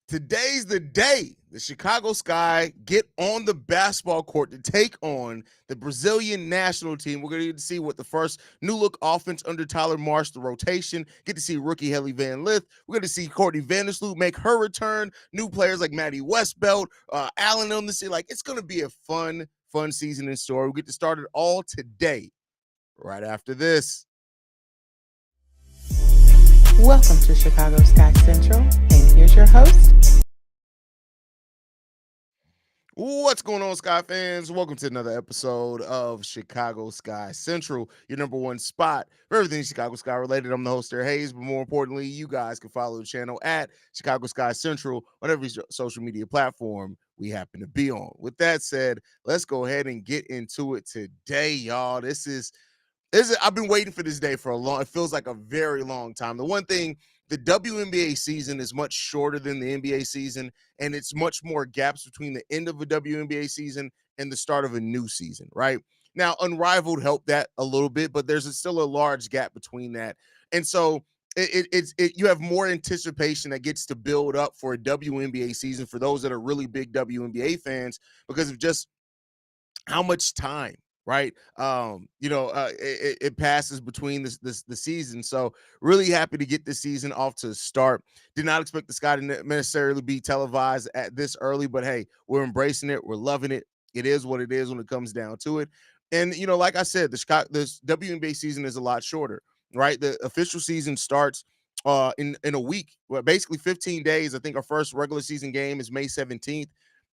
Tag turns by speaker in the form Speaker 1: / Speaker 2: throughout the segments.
Speaker 1: Today's the day the Chicago Sky get on the basketball court to take on the Brazilian national team. We're going to get to see what the first new look offense under Tyler Marsh, the rotation, get to see rookie Haize Vandersloot. We're going to see Courtney Vandersloot make her return. New players like Maddie Westbelt, Allen on the scene. Like, it's going to be a fun season in store. We'll get to start it all today, right after this.
Speaker 2: Welcome to Chicago Sky Central, and here's your host.
Speaker 1: What's going on, Sky fans? Welcome to another episode of Chicago Sky Central, your number one spot for everything Chicago Sky related. I'm the host there, Haize, but more importantly, you guys can follow the channel at Chicago Sky Central on every social media platform we happen to be on. With that said, let's go ahead and get into it today, y'all. I've been waiting for this day for it feels like a very long time. The one thing, the WNBA season is much shorter than the NBA season, and it's much more gaps between the end of a WNBA season and the start of a new season, right? Now, Unrivaled helped that a little bit, but there's still a large gap between that. And so you have more anticipation that gets to build up for a WNBA season for those that are really big WNBA fans because of just how much time, right? It passes between the season. So really happy to get this season off to start. Did not expect the Sky to necessarily be televised at this early, but hey, we're embracing it. We're loving it. It is what it is when it comes down to it. And like I said, this WNBA season is a lot shorter, right? The official season starts in a week, well, basically 15 days. I think our first regular season game is May 17th,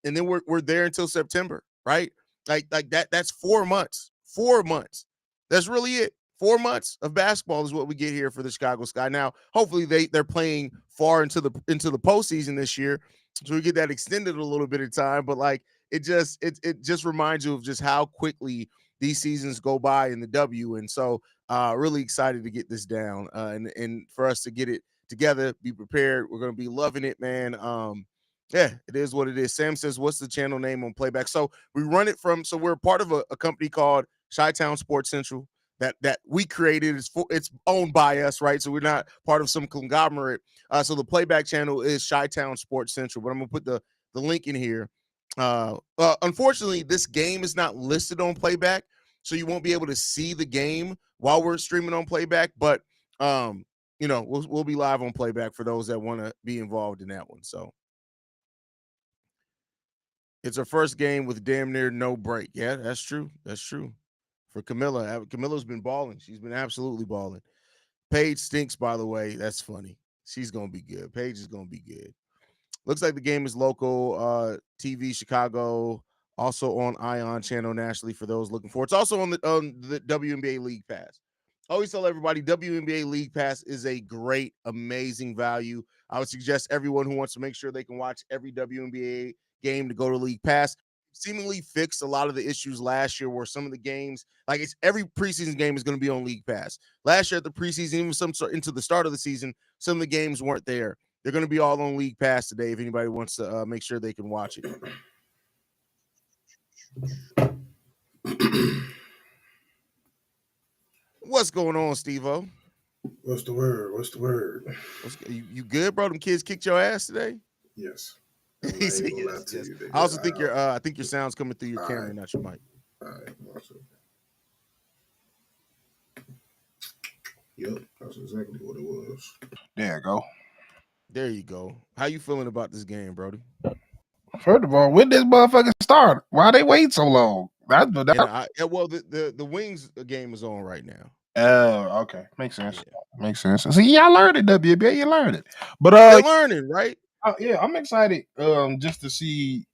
Speaker 1: and then we're there until September, right? Like that's 4 months. 4 months. That's really it. 4 months of basketball is what we get here for the Chicago Sky. Now, hopefully they're playing far into the postseason this year, so we get that extended a little bit of time. But like it just reminds you of just how quickly these seasons go by in the W. And so really excited to get this down and for us to get it together, be prepared. We're gonna be loving it, man. Yeah, it is what it is. Sam says, what's the channel name on playback? So we run it so we're part of a company called Chi-Town Sports Central that we created. It's owned by us, right? So we're not part of some conglomerate. So the playback channel is Chi-Town Sports Central, but I'm going to put the link in here. Unfortunately, this game is not listed on playback, so you won't be able to see the game while we're streaming on playback, but we'll be live on playback for those that want to be involved in that one. So it's her first game with damn near no break. Yeah, that's true. That's true. For Camilla. Camilla's been balling. She's been absolutely balling. Paige stinks, by the way. That's funny. She's going to be good. Paige is going to be good. Looks like the game is local TV, Chicago, also on Ion channel nationally for those looking for it. It's also on the WNBA League Pass. I always tell everybody WNBA League Pass is a great, amazing value. I would suggest everyone who wants to make sure they can watch every WNBA game to go to League Pass. Seemingly fixed a lot of the issues last year where some of the games, like it's every preseason game is going to be on League Pass. Last year at the preseason, even into the start of the season, some of the games weren't there. They're going to be all on League Pass today if anybody wants to make sure they can watch it. What's going on, Steve-O?
Speaker 3: What's the word?
Speaker 1: You good, bro? Them kids kicked your ass today?
Speaker 3: Yes.
Speaker 1: He said yes. I also think I think your sound's coming through your camera, not your mic.
Speaker 3: All right. Yep, that's exactly what it was.
Speaker 4: There you go.
Speaker 1: There you go. How you feeling about this game, Brody?
Speaker 4: First of all, when this motherfucker start? Why they wait so long?
Speaker 1: Well, the Wings game is on right now.
Speaker 4: Oh, okay. Makes sense. Yeah. Makes sense. See, y'all learned it, WNBA. You learned it. But
Speaker 1: they're learning, right?
Speaker 4: Yeah, I'm excited just to see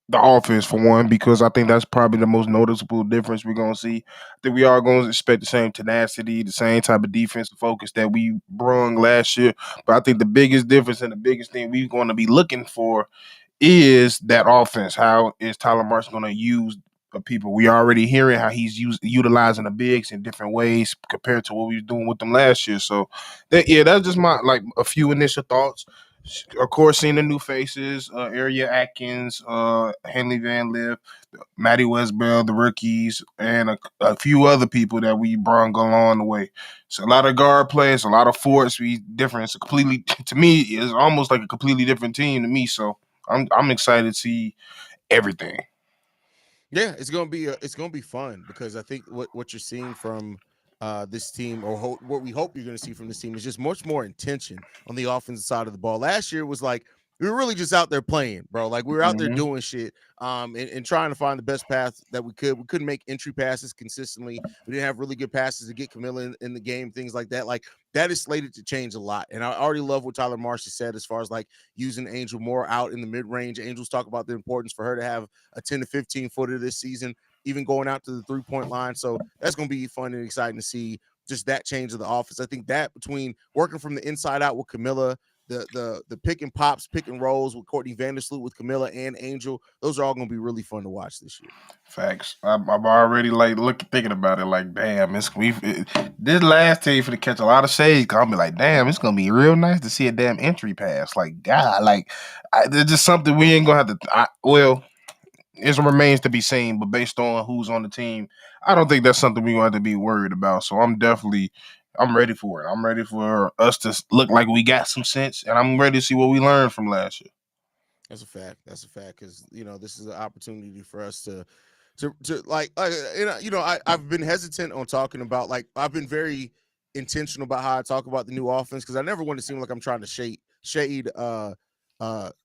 Speaker 4: the offense for one, because I think that's probably the most noticeable difference we're gonna see. I think we are going to expect the same tenacity, the same type of defensive focus that we brung last year. But I think the biggest difference and the biggest thing we're going to be looking for is that offense. How is Tyler Marsh going to use the people? We already hearing how he's utilizing the bigs in different ways compared to what we were doing with them last year. So that's just my a few initial thoughts. Of course, seeing the new faces, Area Atkins, Henley Van Lith, Matty Westbell, the rookies, and a few other people that we brought along the way. So a lot of guard players, a lot of forwards. We different. It's a completely, to me, it's almost like a completely different team to me. So I'm excited to see everything.
Speaker 1: Yeah, it's gonna be fun because I think what you're seeing from this team, or what we hope you're going to see from this team, is just much more intention on the offensive side of the ball. Last year was like we were really just out there playing, bro. Like we were out there
Speaker 4: Mhm.
Speaker 1: doing shit, and trying to find the best path that we could. We couldn't make entry passes consistently. We didn't have really good passes to get Camilla in the game, things like that. Like that is slated to change a lot. And I already love what Tyler Marsh has said as far as like using Angel more out in the mid range. Angels talk about the importance for her to have a 10 to 15 footer this season, even going out to the 3-point line. So that's going to be fun and exciting to see just that change of the offense. I think that between working from the inside out with Camilla, the pick and pops, pick and rolls with Courtney Vandersloot, with Camilla and Angel, those are all going to be really fun to watch this year.
Speaker 4: Facts. I'm already like thinking about it. Like, damn, this last team for to catch a lot of shade. I'll be like, damn, it's gonna be real nice to see a damn entry pass. Like, God, there's just something we ain't gonna have to. Well, it remains to be seen. But based on who's on the team, I don't think that's something we're gonna have to be worried about. So I'm ready for it. I'm ready for us to look like we got some sense, and I'm ready to see what we learned from last year.
Speaker 1: That's a fact. That's a fact because this is an opportunity for us to like I've been hesitant on talking about, like, I've been very intentional about how I talk about the new offense because I never want to seem like I'm trying to shade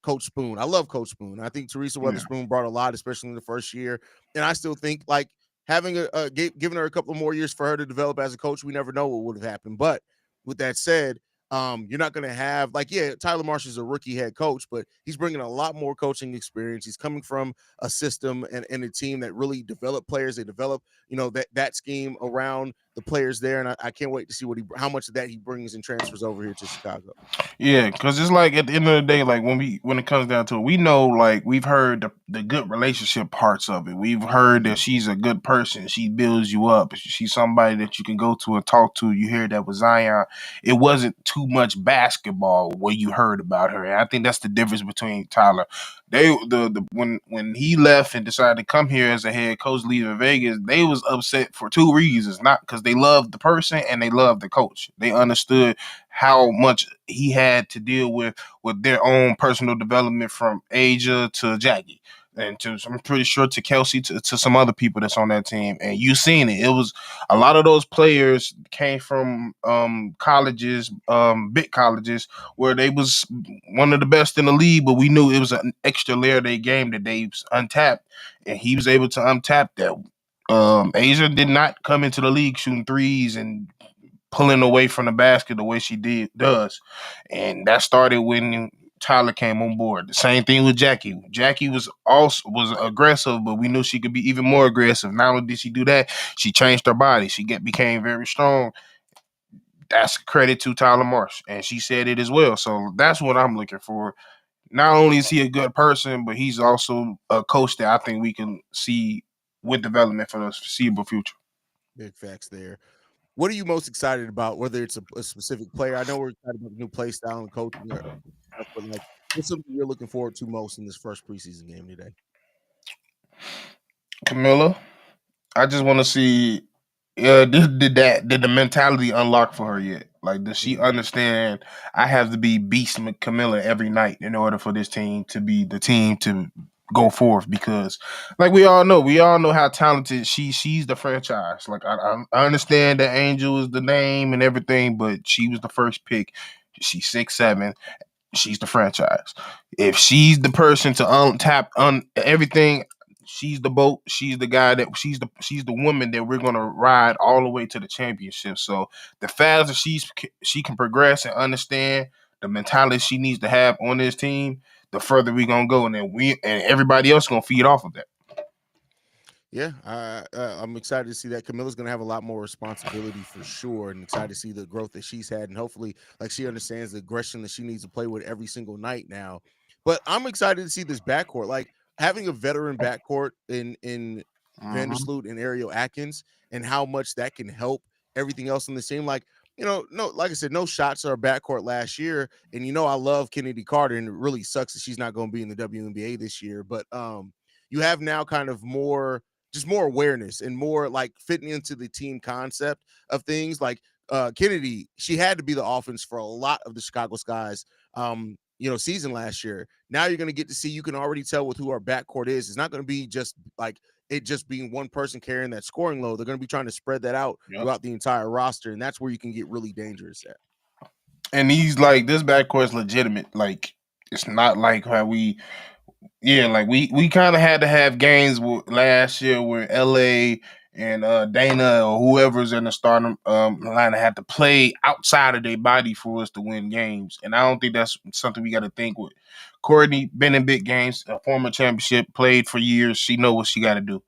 Speaker 1: Coach Spoon. I love Coach Spoon. I think Teresa
Speaker 4: Yeah.
Speaker 1: Weatherspoon brought a lot, especially in the first year, and I still think like having giving her a couple more years for her to develop as a coach, we never know what would have happened. But with that said, you're not going to have, like, yeah, Tyler Marsh is a rookie head coach, but he's bringing a lot more coaching experience. He's coming from a system and a team that really develop players. They develop, that scheme around the players there, and I can't wait to see how much of that he brings and transfers over here to Chicago.
Speaker 4: Yeah, because it's like at the end of the day, like when it comes down to it, we know, like, we've heard the good relationship parts of it. We've heard that she's a good person. She builds you up. She's somebody that you can go to and talk to. You hear that with Zion. It wasn't too much basketball what you heard about her, and I think that's the difference between Tyler. When he left and decided to come here as a head coach, leaving Vegas, they was upset for two reasons. Not because they loved the person and they loved the coach. They understood how much he had to deal with their own personal development, from Asia to Jackie, and I'm pretty sure to Kelsey, to some other people that's on that team. And you seen it. It was a lot of those players came from colleges, big colleges, where they was one of the best in the league, but we knew it was an extra layer of their game that they untapped, and he was able to untap that. Asia did not come into the league shooting threes and pulling away from the basket the way she does, and that started when Tyler came on board. The same thing with Jackie. Jackie was aggressive, but we knew she could be even more aggressive. Not only did she do that, she changed her body. She became very strong. That's credit to Tyler Marsh, and she said it as well. So that's what I'm looking for. Not only is he a good person, but he's also a coach that I think we can see with development for the foreseeable future.
Speaker 1: Big facts there. What are you most excited about, whether it's a specific player? I know we're excited about the new play style and coaching, but like, what's something you're looking forward to most in this first preseason game today?
Speaker 4: Camilla, I just want to see, did the mentality unlock for her yet? Like, does she understand I have to be beast Camilla every night in order for this team to be the team to go forth? Because, like, we all know how talented she's the franchise. Like, I understand that Angel is the name and everything, but she was the first pick. She's 6'7". She's the franchise. If she's the person to untap everything, she's the boat. She's the guy that she's the woman that we're gonna ride all the way to the championship. So the faster she can progress and understand the mentality she needs to have on this team, the further we gonna go, and then we and everybody else gonna feed off of that.
Speaker 1: Yeah, I'm excited to see that Camilla's going to have a lot more responsibility for sure, and excited to see the growth that she's had, and hopefully, like, she understands the aggression that she needs to play with every single night now. But I'm excited to see this backcourt, like having a veteran backcourt in
Speaker 4: Mhm.
Speaker 1: Vandersloot and Ariel Atkins, and how much that can help everything else in the team. Like, no, like I said, no shots or backcourt last year. And I love Kennedy Carter, and it really sucks that she's not going to be in the WNBA this year. But you have now kind of just more awareness and more like fitting into the team concept of things. Like Kennedy, she had to be the offense for a lot of the Chicago Skies season last year. Now you're going to get to see, you can already tell with who our backcourt is. It's not going to be just like it just being one person carrying that scoring load. They're going to be trying to spread that out throughout the entire roster, and that's where you can get really dangerous at.
Speaker 4: And he's like, this backcourt is legitimate. Like, it's not like how we we kind of had to have games last year where LA and Dana or whoever's in the starting line had to play outside of their body for us to win games. And I don't think that's something we got to think with. Courtney been in big games, a former championship, played for years. She know what she got to do.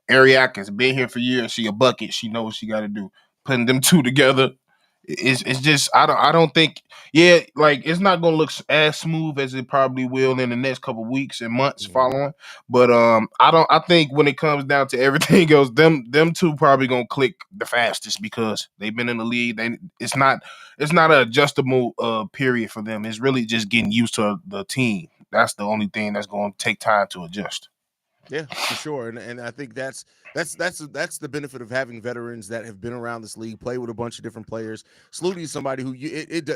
Speaker 4: Ariak has been here for years. She a bucket. She knows what she got to do. Putting them two together, it's just I don't think like it's not gonna look as smooth as it probably will in the next couple weeks and months following. But I think when it comes down to everything else, them two probably gonna click the fastest because they've been in the league. It's not an adjustable period for them. It's really just getting used to the team. That's the only thing that's gonna take time to adjust.
Speaker 1: Yeah, for sure, and I think that's the benefit of having veterans that have been around this league, play with a bunch of different players. Sluty is somebody who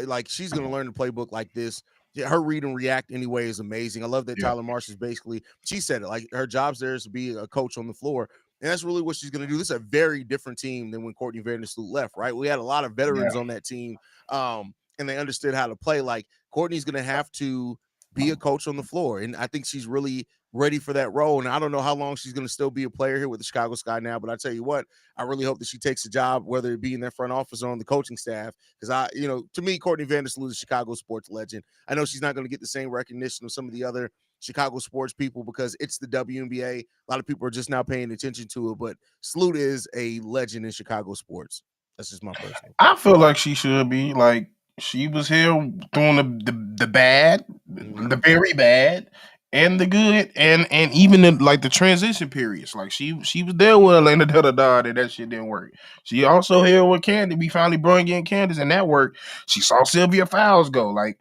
Speaker 1: like she's going to learn the playbook like this. Yeah, her read and react anyway is amazing. I love that Tyler Marsh is basically, she said it, like her job's there is to be a coach on the floor, and that's really what she's going to do. This is a very different team than when Courtney Vandersloot left, right? We had a lot of veterans on that team, and they understood how to play. Like Courtney's going to have to be a coach on the floor, and I think she's really ready for that role. And I don't know how long she's going to still be a player here with the Chicago Sky now, but I tell you what, I really hope that she takes a job, whether it be in their front office or on the coaching staff. Because to me, Courtney Vandersloot is a Chicago sports legend. I know she's not going to get the same recognition of some of the other Chicago sports people because it's the WNBA. A lot of people are just now paying attention to it, but Sloot is a legend in Chicago sports. That's just my personal.
Speaker 4: I feel like she should be. Like, she was here doing the bad, the very bad, and the good, and even the transition periods. Like she was there with Elena Della and that shit didn't work. She also here with Candy. We finally brought in Candace, and that worked. She saw Sylvia Fowles go. Like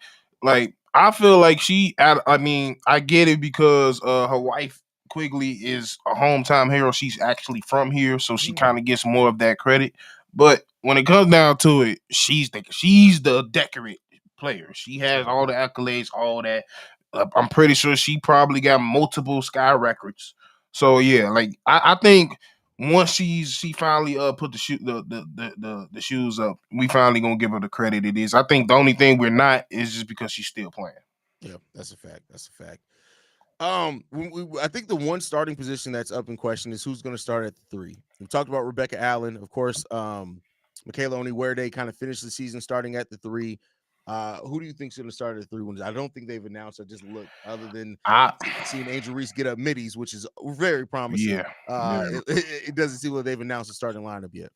Speaker 4: I feel like I get it because her wife Quigley is a hometown hero. She's actually from here, so she kind of gets more of that credit. But when it comes down to it, she's the decorate player. She has all the accolades, all that. I'm pretty sure she probably got multiple Sky records. So yeah, like I think once she finally put the shoes up, we finally gonna give her the credit it is. I think the only thing we're not is just because she's still playing.
Speaker 1: Yeah, that's a fact. That's a fact. I think the one starting position that's up in question is who's going to start at the three. We talked about Rebecca Allen, of course. Michaela Onyewerde kind of finished the season starting at the three. Who do you think's going to start at the three? I don't think they've announced. I just looked, other than seeing Angel Reese get up middies, which is very promising. It doesn't seem like they've announced a starting lineup yet.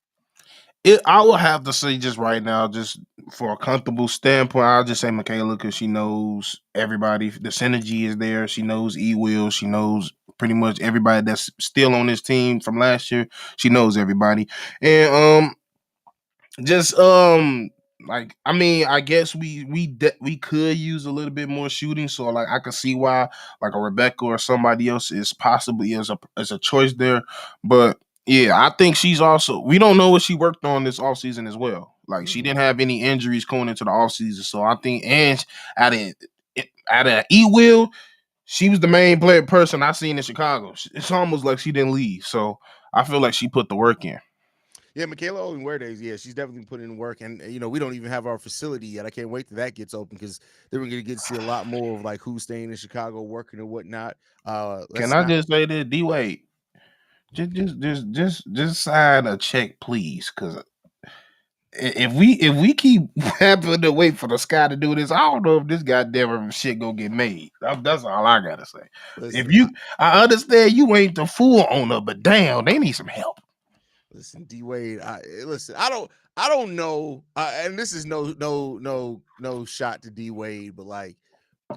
Speaker 4: I will have to say just right now, just for a comfortable standpoint, I'll just say Michaela because she knows everybody. The synergy is there. She knows Ewill. She knows pretty much everybody that's still on this team from last year. She knows everybody. And just I guess we could use a little bit more shooting, so like I could see why like a Rebecca or somebody else is possibly as a choice there. But yeah, I think she's also, we don't know what she worked on this offseason as well. Like she didn't have any injuries going into the offseason, so I think, and out of Ewill, she was the main person I seen in Chicago. It's almost like she didn't leave, so I feel like she put the work in.
Speaker 1: Yeah, Michaela Onyewerde, she's definitely putting in work, and we don't even have our facility yet. I can't wait till that gets open because then we're gonna get to see a lot more of like who's staying in Chicago, working and whatnot.
Speaker 4: Can I just say this, D Wade? Just sign a check, please, because if we keep having to wait for the Sky to do this, I don't know if this goddamn shit gonna get made. That's all I gotta say. Listen, I understand you ain't the full owner, but damn, they need some help.
Speaker 1: Listen, D Wade. I don't know, and this is no shot to D Wade, but like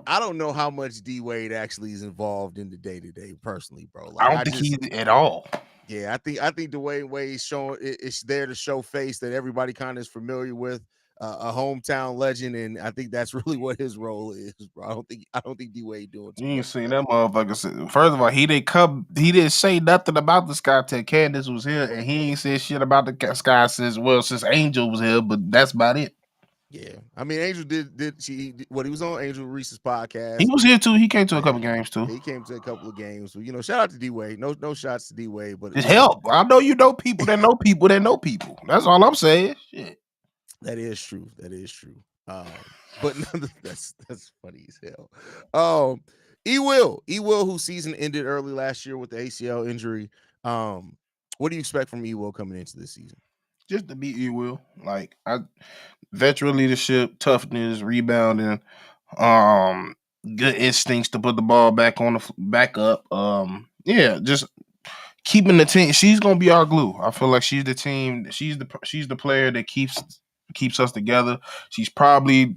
Speaker 1: I don't know how much D Wade actually is involved in the day to day personally, bro.
Speaker 4: I
Speaker 1: Like
Speaker 4: don't think he's at all.
Speaker 1: yeah, I think Dwayne Wade's showing it's there to show face that everybody kind of is familiar with, a hometown legend, and I think that's really what his role is, bro. I don't think D Wade doing too
Speaker 4: You ain't
Speaker 1: much.
Speaker 4: seen that motherfucker. First of all, he didn't come. He didn't say nothing about the sky till Candace was here, and he ain't said shit about the sky since Angel was here. But that's about it.
Speaker 1: Yeah, I mean, Angel he was on Angel Reese's
Speaker 4: He
Speaker 1: podcast.
Speaker 4: was here too. He came to a
Speaker 1: Yeah,
Speaker 4: couple games too.
Speaker 1: he came to a couple of games. So, shout out to D Wade. No shots to D Wade, but
Speaker 4: Just help. I know you know people that know people that know people. That's all I'm saying. Shit.
Speaker 1: that is true. That is true. But that's funny as hell. Ewill, whose season ended early last year with the ACL injury. What do you expect from Ewill coming into this season?
Speaker 4: Just to beat Ewill, like veteran leadership, toughness, rebounding, good instincts to put the ball back on the back up. Yeah, just keeping the team. She's gonna be our glue. I feel like she's the team. She's the player that keeps us together. She's probably,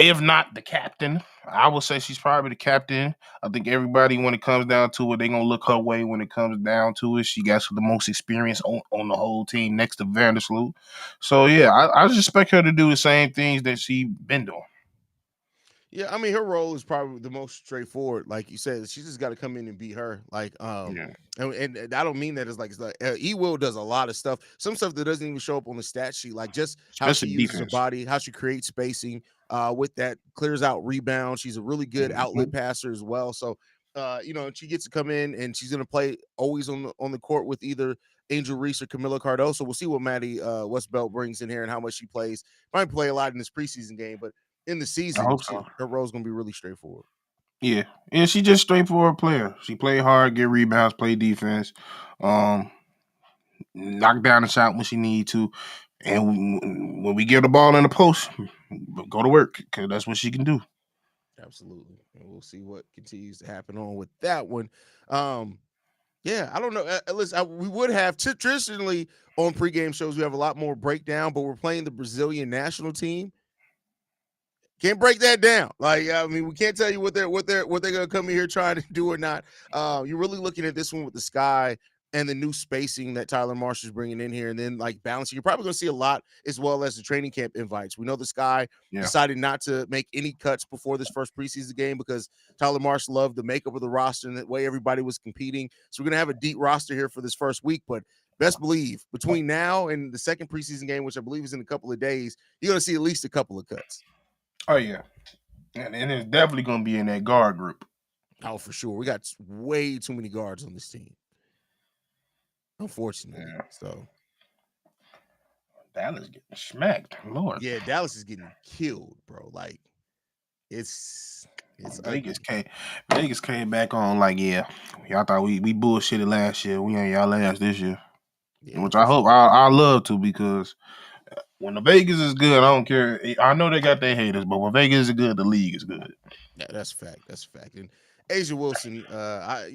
Speaker 4: if not the captain, I would say she's probably the captain. I think everybody, when it comes down to it, they're gonna look her way when it comes down to it. She got the most experience on the whole team next to Vandersloot. So yeah, I just expect her to do the same things that she been doing.
Speaker 1: Yeah, I mean, her role is probably the most straightforward. Like you said, she just got to come in and be her. Like,
Speaker 4: Yeah.
Speaker 1: and I don't mean that as like Ewill does a lot of stuff. Some stuff that doesn't even show up on the stat sheet, like just how she
Speaker 4: Especially
Speaker 1: uses her
Speaker 4: defense.
Speaker 1: body, how she creates spacing. With that, clears out rebounds. She's a really good outlet passer as well. So, she gets to come in and she's gonna play always on the court with either Angel Reese or Camila Cardoso. We'll see what Maddie Westbelt brings in here and how much she plays. Might play a lot in this preseason game, but in the
Speaker 4: I
Speaker 1: season,
Speaker 4: hope so.
Speaker 1: her role is going to be really straightforward.
Speaker 4: Yeah, and she just straightforward player. She play hard, get rebounds, play defense, knock down the shot when she need to, and when we get the ball in the post, go to work because that's what she can do.
Speaker 1: Absolutely, and we'll see what continues to happen on with that one. Yeah, I don't know. Listen, we would have traditionally on pregame shows we have a lot more breakdown, but we're playing the Brazilian national team. Can't break that down. Like, I mean, we can't tell you what they're gonna come in here trying to do or not. You're really looking at this one with the sky and the new spacing that Tyler Marsh is bringing in here, and then like balancing. You're probably gonna see a lot as well as the training camp invites. We know the sky decided not to make any cuts before this first preseason game because Tyler Marsh loved the makeup of the roster and the way everybody was competing. So we're gonna have a deep roster here for this first week, but best believe between now and the second preseason game, which I believe is in a couple of days, you're gonna see at least a couple of cuts.
Speaker 4: Oh yeah, and it's definitely gonna be in that guard group.
Speaker 1: Oh, for sure. We got way too many guards on this team, unfortunately.
Speaker 4: Yeah.
Speaker 1: So
Speaker 4: Dallas getting smacked, Lord.
Speaker 1: Yeah, Dallas is getting killed, bro. Like it's
Speaker 4: Vegas came back on like, yeah, y'all thought we bullshitted last year. We ain't y'all ass this year, which I hope I love to, because when the Vegas is good, I don't care. I know they got their haters, but when Vegas is good, the league is good.
Speaker 1: Yeah, that's a fact. That's a fact. And A'ja Wilson, I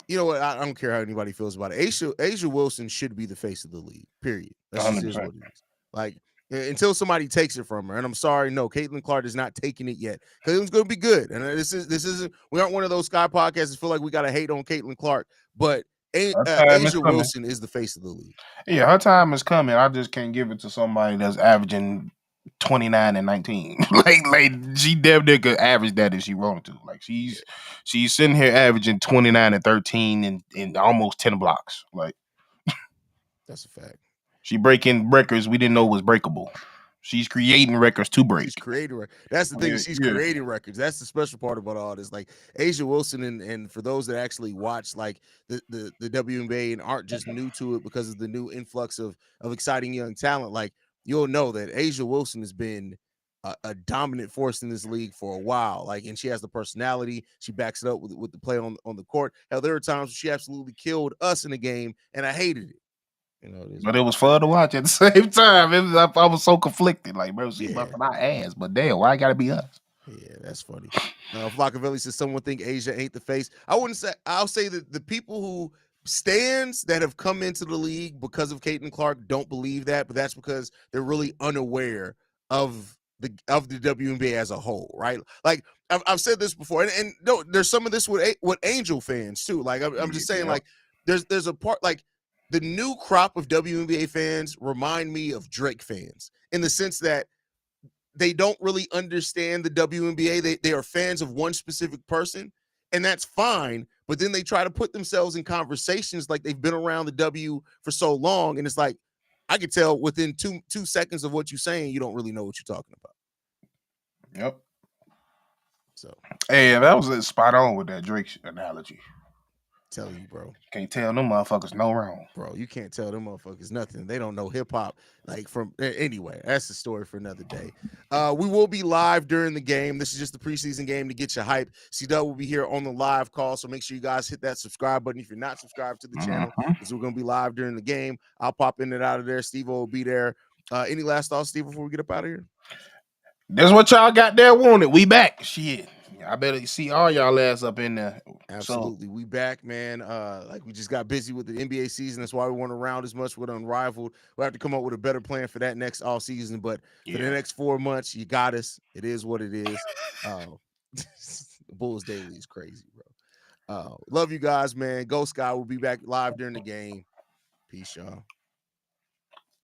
Speaker 1: don't care how anybody feels about it. A'ja Wilson should be the face of the league. Period. That's just is what it is. Like until somebody takes it from her, and I'm sorry, no, Caitlin Clark is not taking it yet. Caitlin's going to be good, and this isn't. We aren't one of those Sky podcasts that feel like we got to hate on Caitlin Clark, but A'ja Wilson is the face of the league.
Speaker 4: Yeah, her time is coming. I just can't give it to somebody that's averaging 29 and 19. like she damn near could average that if she wanted to. Like she's sitting here averaging 29 and 13 and almost 10 blocks. Like
Speaker 1: that's a fact.
Speaker 4: She breaking records we didn't know was breakable. She's creating records to break.
Speaker 1: She's creating records. That's the thing. She's creating records. That's the special part about all this. Like A'ja Wilson, and for those that actually watch like the WNBA and aren't just new to it because of the new influx of exciting young talent, like you'll know that A'ja Wilson has been a dominant force in this league for a while. Like, and she has the personality. She backs it up with the play on the court. Hell, there were times she absolutely killed us in the game, and I hated it.
Speaker 4: But it was fun to watch at the same time. I was so conflicted. Like, bro, she's busting my ass, but damn, why it gotta be us?
Speaker 1: Yeah, that's funny. Flockavelli says someone think A'ja ain't the face. I wouldn't say. I'll say that the people who stands that have come into the league because of Caitlin Clark don't believe that, but that's because they're really unaware of the WNBA as a whole, right? Like I've said this before, and no, there's some of this with Angel fans too. Like I'm just saying, like there's a part like the new crop of WNBA fans remind me of Drake fans in the sense that they don't really understand the WNBA. They are fans of one specific person, and that's fine. But then they try to put themselves in conversations like they've been around the W for so long, and it's like I could tell within two seconds of what you're saying, you don't really know what you're talking about.
Speaker 4: Yep.
Speaker 1: So,
Speaker 4: hey, that was spot on with that Drake analogy.
Speaker 1: Tell you, bro.
Speaker 4: Can't tell them motherfuckers no wrong.
Speaker 1: Bro, you can't tell them motherfuckers nothing. They don't know hip hop. Like anyway, that's the story for another day. We will be live during the game. This is just the preseason game to get you hype. C-Dub will be here on the live call, so make sure you guys hit that subscribe button if you're not subscribed to the channel, because we're gonna be live during the game. I'll pop in and out of there. Steve will be there. Any last thoughts, Steve, before we get up out of here?
Speaker 4: That's what y'all got there wanted. We back. Shit. I better see all y'all ass up in there.
Speaker 1: Absolutely. We back, man. Like we just got busy with the NBA season. That's why we weren't around as much with Unrivaled. We'll have to come up with a better plan for that next all season. But for the next 4 months, you got us. It is what it is. Bulls Daily is crazy, bro. Love you guys, man. Go Sky. We'll be back live during the game. Peace, y'all.